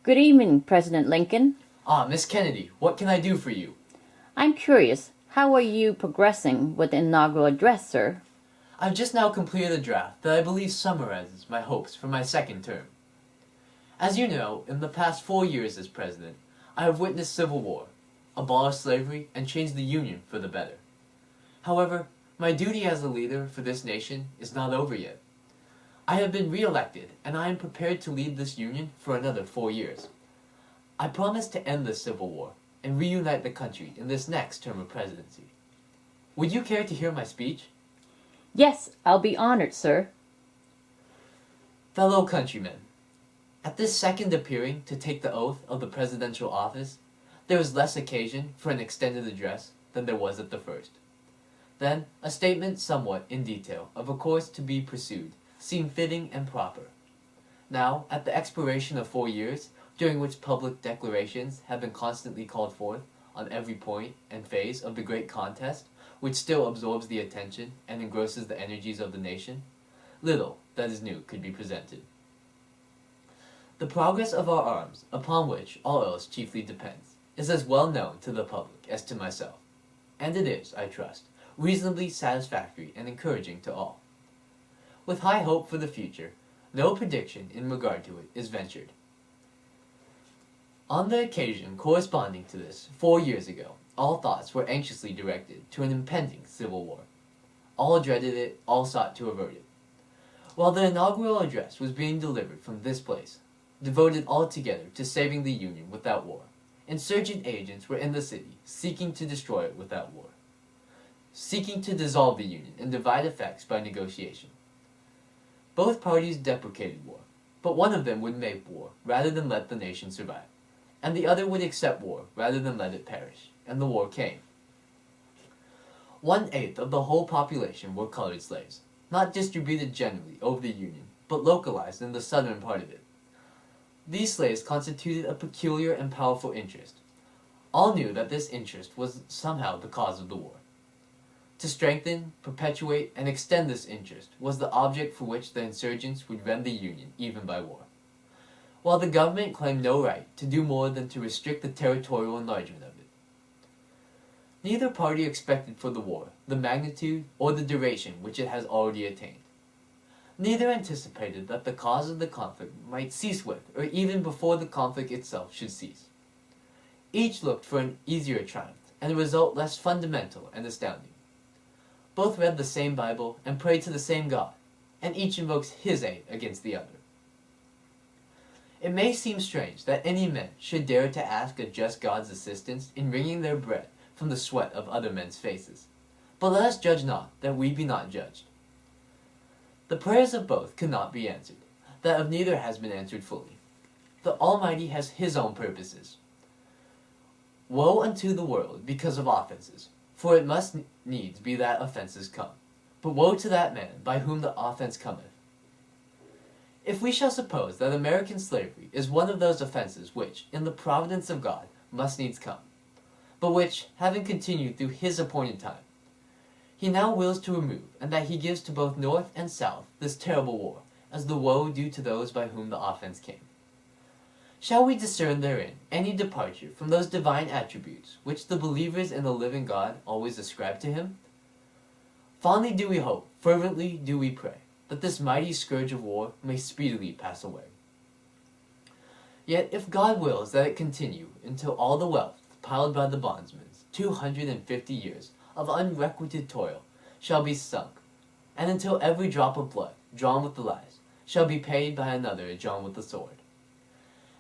Good evening, President Lincoln. Ah, Miss Kennedy, what can I do for you? I'm curious, how are you progressing with the inaugural address, sir? I've just now completed a draft that I believe summarizes my hopes for my second term. As you know, in the past 4 years as president, I have witnessed civil war, abolished slavery, and changed the Union for the better. However, my duty as a leader for this nation is not over yet. I have been re-elected, and I am prepared to lead this Union for another 4 years. I promise to end this civil war and reunite the country in this next term of presidency. Would you care to hear my speech? Yes, I'll be honored, sir. Fellow countrymen, at this second appearing to take the oath of the presidential office, there was less occasion for an extended address than there was at the first. Then, a statement somewhat in detail of a course to be pursued seemed fitting and proper. Now, at the expiration of 4 years, during which public declarations have been constantly called forth on every point and phase of the great contest, which still absorbs the attention and engrosses the energies of the nation, little that is new could be presented. The progress of our arms, upon which all else chiefly depends, is as well known to the public as to myself, and it is, I trust, reasonably satisfactory and encouraging to all. With high hope for the future, no prediction in regard to it is ventured. On the occasion corresponding to this, 4 years ago, all thoughts were anxiously directed to an impending civil war. All dreaded it, all sought to avert it. While the inaugural address was being delivered from this place, devoted altogether to saving the Union without war, insurgent agents were in the city seeking to destroy it without war, seeking to dissolve the Union and divide effects by negotiation. Both parties deprecated war, but one of them would make war rather than let the nation survive, and the other would accept war rather than let it perish, and the war came. 1/8 of the whole population were colored slaves, not distributed generally over the Union, but localized in the southern part of it. These slaves constituted a peculiar and powerful interest. All knew that this interest was somehow the cause of the war. To strengthen, perpetuate, and extend this interest was the object for which the insurgents would rend the Union even by war, while the government claimed no right to do more than to restrict the territorial enlargement of it. Neither party expected for the war the magnitude or the duration which it has already attained. Neither anticipated that the cause of the conflict might cease with, or even before the conflict itself should cease. Each looked for an easier triumph, and a result less fundamental and astounding. Both read the same Bible and prayed to the same God, and each invokes his aid against the other. It may seem strange that any men should dare to ask a just God's assistance in wringing their bread from the sweat of other men's faces. But let us judge not, that we be not judged. The prayers of both could not be answered. That of neither has been answered fully. The Almighty has his own purposes. Woe unto the world because of offenses, for it must needs be that offenses come. But woe to that man by whom the offense cometh. If we shall suppose that American slavery is one of those offenses which, in the providence of God, must needs come, but which, having continued through his appointed time, he now wills to remove, and that he gives to both North and South this terrible war, as the woe due to those by whom the offense came. Shall we discern therein any departure from those divine attributes which the believers in the living God always ascribe to him? Fondly do we hope, fervently do we pray, that this mighty scourge of war may speedily pass away. Yet if God wills that it continue until all the wealth piled by the bondsmen, 250 years of unrequited toil shall be sunk, and until every drop of blood drawn with the lies shall be paid by another drawn with the sword.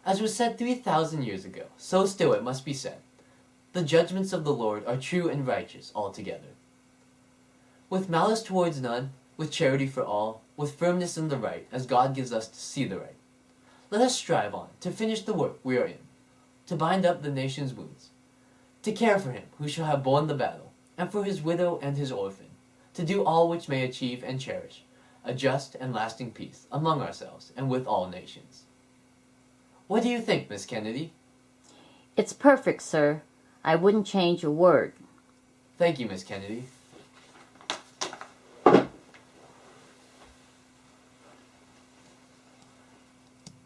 As was said 3,000 years ago, so still it must be said, the judgments of the Lord are true and righteous altogether. With malice towards none, with charity for all, with firmness in the right, as God gives us to see the right, let us strive on to finish the work we are in, to bind up the nation's wounds, to care for him who shall have borne the battle, and for his widow and his orphan, to do all which may achieve and cherish a just and lasting peace among ourselves and with all nations. What do you think, Miss Kennedy? It's perfect, sir. I wouldn't change a word. Thank you, Miss Kennedy.